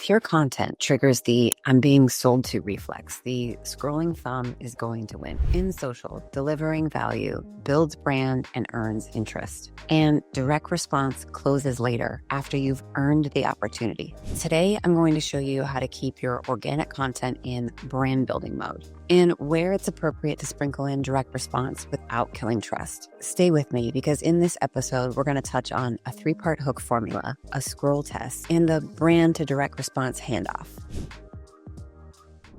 If your content triggers the I'm being sold to reflex, the scrolling thumb is going to win. In social, delivering value builds brand and earns interest. And direct response closes later after you've earned the opportunity. Today, I'm going to show you how to keep your organic content in brand building mode and where it's appropriate to sprinkle in direct response without killing trust. Stay with me because in this episode, we're going to touch on a 3-part hook formula, a scroll test, and the brand to direct response handoff.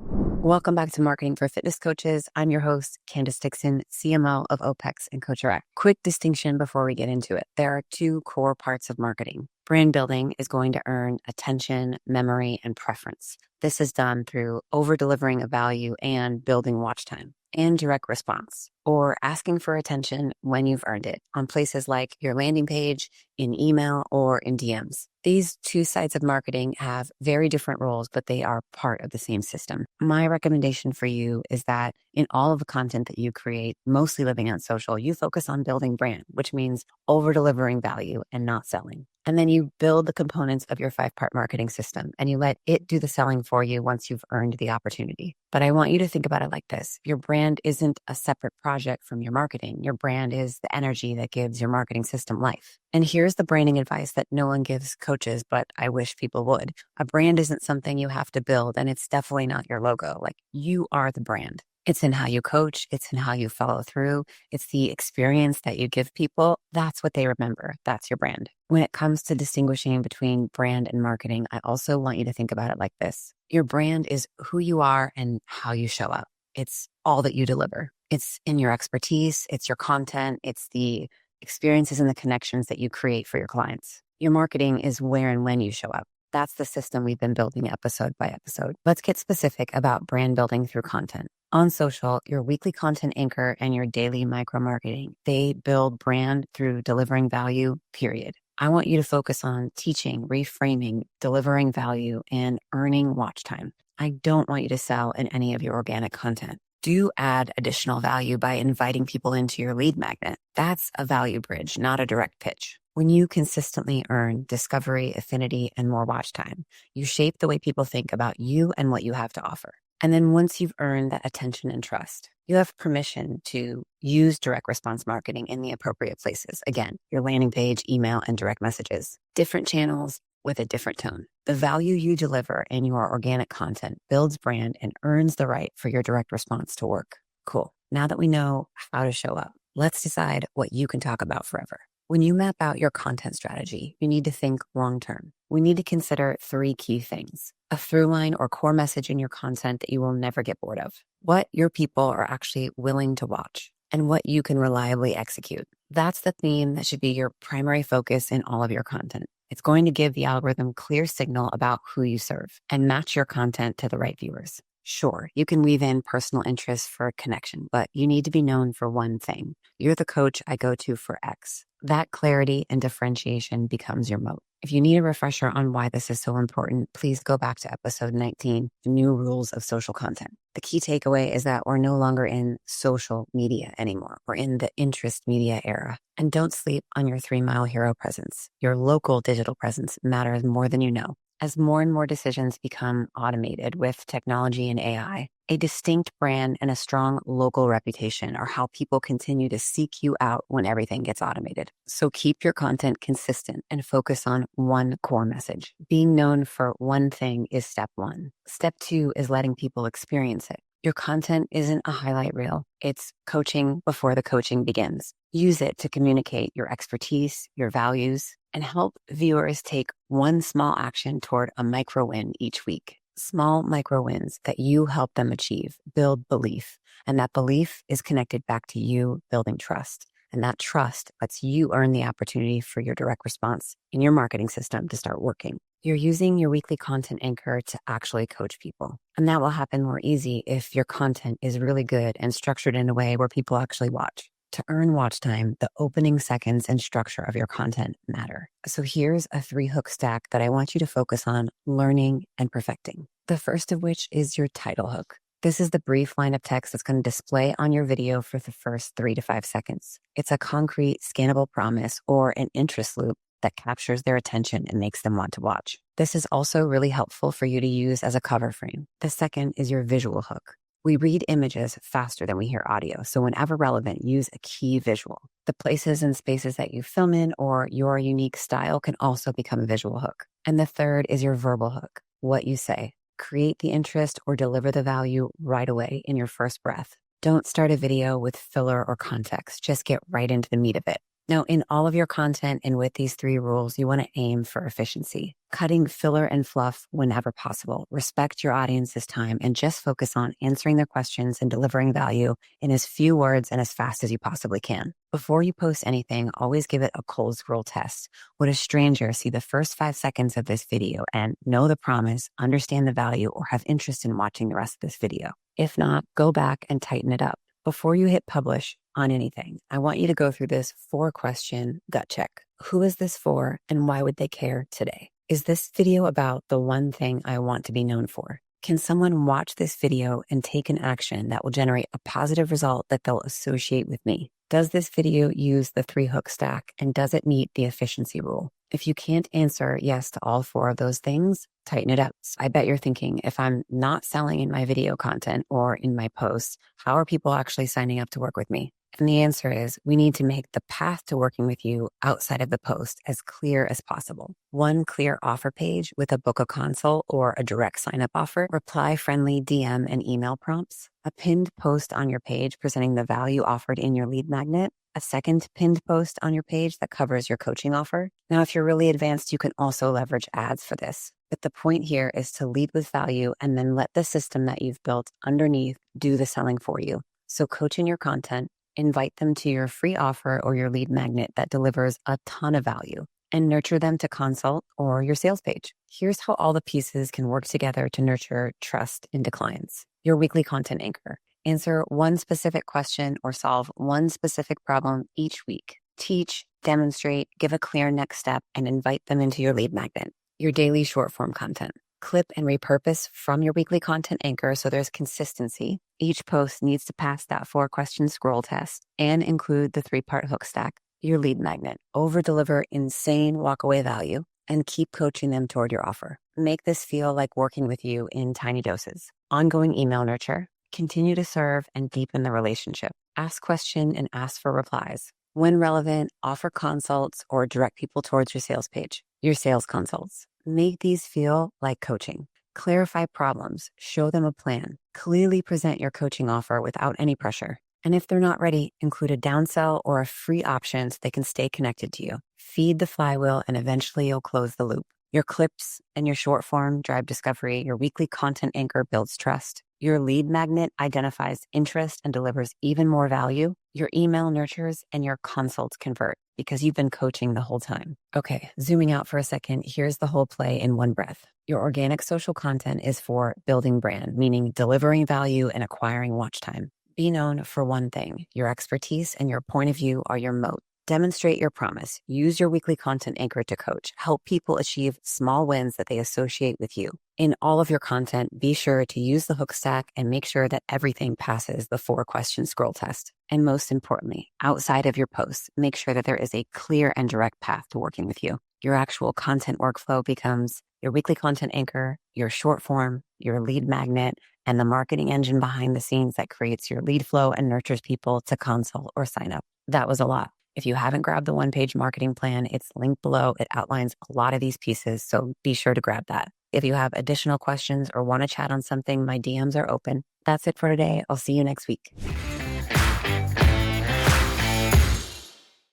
Welcome back to Marketing for Fitness Coaches. I'm your host, Candace Dixon, CMO of OPEX and CoachRX. Quick distinction before we get into it. There are 2 core parts of marketing. Brand building is going to earn attention, memory, and preference. This is done through over-delivering a value and building watch time. And direct response, or asking for attention when you've earned it on places like your landing page, in email, or in DMs. These 2 sides of marketing have very different roles, but they are part of the same system. My recommendation for you is that in all of the content that you create, mostly living on social, you focus on building brand, which means over-delivering value and not selling. And then you build the components of your 5-part marketing system and you let it do the selling for you once you've earned the opportunity. But I want you to think about it like this. Your brand isn't a separate project from your marketing. Your brand is the energy that gives your marketing system life. And here's the branding advice that no one gives coaches, but I wish people would. A brand isn't something you have to build, and it's definitely not your logo. Like, you are the brand. It's in how you coach. It's in how you follow through. It's the experience that you give people. That's what they remember. That's your brand. When it comes to distinguishing between brand and marketing, I also want you to think about it like this. Your brand is who you are and how you show up. It's all that you deliver. It's in your expertise. It's your content. It's the experiences and the connections that you create for your clients. Your marketing is where and when you show up. That's the system we've been building episode by episode. Let's get specific about brand building through content. On social, your weekly content anchor and your daily micro marketing, they build brand through delivering value, period. I want you to focus on teaching, reframing, delivering value, and earning watch time. I don't want you to sell in any of your organic content. Do add additional value by inviting people into your lead magnet. That's a value bridge, not a direct pitch. When you consistently earn discovery, affinity, and more watch time, you shape the way people think about you and what you have to offer. And then once you've earned that attention and trust, you have permission to use direct response marketing in the appropriate places. Again, your landing page, email, and direct messages. Different channels with a different tone. The value you deliver in your organic content builds brand and earns the right for your direct response to work. Cool. Now that we know how to show up, let's decide what you can talk about forever. When you map out your content strategy, you need to think long-term. We need to consider 3 key things. A through line or core message in your content that you will never get bored of. What your people are actually willing to watch and what you can reliably execute. That's the theme that should be your primary focus in all of your content. It's going to give the algorithm clear signal about who you serve and match your content to the right viewers. Sure, you can weave in personal interests for connection, but you need to be known for one thing. You're the coach I go to for X. That clarity and differentiation becomes your moat. If you need a refresher on why this is so important, please go back to episode 19, The New Rules of Social Content. The key takeaway is that we're no longer in social media anymore. We're in the interest media era. And don't sleep on your 3-mile hero presence. Your local digital presence matters more than you know. As more and more decisions become automated with technology and AI, a distinct brand and a strong local reputation are how people continue to seek you out when everything gets automated. So keep your content consistent and focus on one core message. Being known for one thing is step 1. Step 2 is letting people experience it. Your content isn't a highlight reel. It's coaching before the coaching begins. Use it to communicate your expertise, your values, and help viewers take one small action toward a micro win each week. Small micro wins that you help them achieve build belief, and that belief is connected back to you building trust. And that trust lets you earn the opportunity for your direct response in your marketing system to start working. You're using your weekly content anchor to actually coach people. And that will happen more easy if your content is really good and structured in a way where people actually watch. To earn watch time, the opening seconds and structure of your content matter. So here's a 3-hook stack that I want you to focus on learning and perfecting. The first of which is your title hook. This is the brief line of text that's going to display on your video for the first 3 to 5 seconds. It's a concrete, scannable promise or an interest loop that captures their attention and makes them want to watch. This is also really helpful for you to use as a cover frame. The second is your visual hook. We read images faster than we hear audio, so whenever relevant, use a key visual. The places and spaces that you film in or your unique style can also become a visual hook. And the third is your verbal hook, what you say. Create the interest or deliver the value right away in your first breath. Don't start a video with filler or context, just get right into the meat of it. Now, in all of your content and with these 3 rules, you want to aim for efficiency, cutting filler and fluff whenever possible. Respect your audience's time and just focus on answering their questions and delivering value in as few words and as fast as you possibly can. Before you post anything, always give it a cold scroll test. Would a stranger see the first 5 seconds of this video and know the promise, understand the value, or have interest in watching the rest of this video? If not, go back and tighten it up. Before you hit publish on anything, I want you to go through this 4-question gut check. Who is this for and why would they care today? Is this video about the one thing I want to be known for? Can someone watch this video and take an action that will generate a positive result that they'll associate with me? Does this video use the 3-hook stack and does it meet the efficiency rule? If you can't answer yes to all 4 of those things, tighten it up. I bet you're thinking, if I'm not selling in my video content or in my posts, how are people actually signing up to work with me? And the answer is we need to make the path to working with you outside of the post as clear as possible. One clear offer page with a book a consult or a direct sign up offer, reply friendly DM and email prompts, a pinned post on your page presenting the value offered in your lead magnet, a second pinned post on your page that covers your coaching offer. Now, if you're really advanced, you can also leverage ads for this. But the point here is to lead with value and then let the system that you've built underneath do the selling for you. So coach in your content, invite them to your free offer or your lead magnet that delivers a ton of value, and nurture them to consult or your sales page. Here's how all the pieces can work together to nurture trust into clients. Your weekly content anchor. Answer one specific question or solve one specific problem each week. Teach, demonstrate, give a clear next step, and invite them into your lead magnet. Your daily short form content. Clip and repurpose from your weekly content anchor so there's consistency. Each post needs to pass that 4-question scroll test and include the 3-part hook stack. Your lead magnet. Over-deliver insane walkaway value and keep coaching them toward your offer. Make this feel like working with you in tiny doses. Ongoing email nurture. Continue to serve and deepen the relationship. Ask question and ask for replies. When relevant, offer consults or direct people towards your sales page. Your sales consults. Make these feel like coaching. Clarify problems. Show them a plan. Clearly present your coaching offer without any pressure. And if they're not ready, include a downsell or a free option so they can stay connected to you. Feed the flywheel and eventually you'll close the loop. Your clips and your short form drive discovery. Your weekly content anchor builds trust. Your lead magnet identifies interest and delivers even more value. Your email nurtures and your consults convert because you've been coaching the whole time. Okay, zooming out for a second, here's the whole play in one breath. Your organic social content is for building brand, meaning delivering value and acquiring watch time. Be known for one thing. Your expertise and your point of view are your moat. Demonstrate your promise. Use your weekly content anchor to coach. Help people achieve small wins that they associate with you. In all of your content, be sure to use the hook stack and make sure that everything passes the 4-question scroll test. And most importantly, outside of your posts, make sure that there is a clear and direct path to working with you. Your actual content workflow becomes your weekly content anchor, your short form, your lead magnet, and the marketing engine behind the scenes that creates your lead flow and nurtures people to consult or sign up. That was a lot. If you haven't grabbed the 1-page marketing plan, it's linked below. It outlines a lot of these pieces, so be sure to grab that. If you have additional questions or want to chat on something, my DMs are open. That's it for today. I'll see you next week.